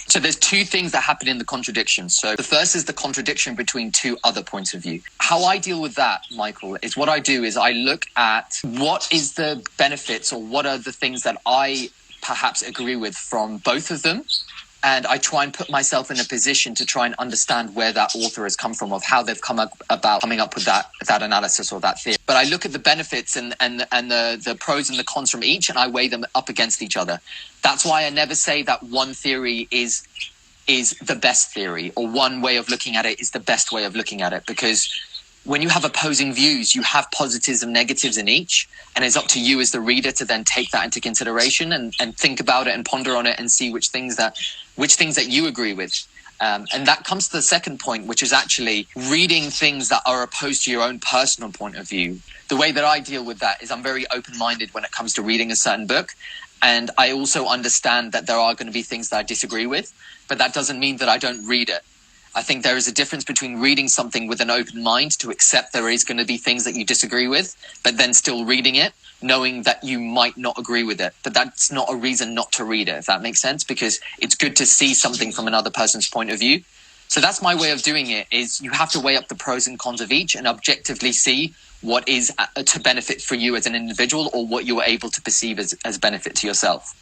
So there's two things that happen in the contradiction. So the first is the contradiction between two other points of view. How I deal with that, Michael, is what I do is I look at what is the benefits or what are the things that I perhaps agree with from both of them. And I try and put myself in a position to try and understand where that author has come from, of how they've come up about coming up with that analysis or that theory. But I look at the benefits and the pros and the cons from each, and I weigh them up against each other. That's why I never say that one theory is the best theory, or one way of looking at it is the best way of looking at it, because when you have opposing views, you have positives and negatives in each, and it's up to you as the reader to then take that into consideration and think about it and ponder on it and see which things that you agree with. And that comes to the second point, which is actually reading things that are opposed to your own personal point of view. The way that I deal with that is I'm very open-minded when it comes to reading a certain book. And I also understand that there are going to be things that I disagree with, but that doesn't mean that I don't read it. I think there is a difference between reading something with an open mind to accept there is going to be things that you disagree with, but then still reading it, knowing that you might not agree with it. But that's not a reason not to read it, if that makes sense, because it's good to see something from another person's point of view. So that's my way of doing it, is you have to weigh up the pros and cons of each and objectively see what is to benefit for you as an individual, or what you are able to perceive as benefit to yourself.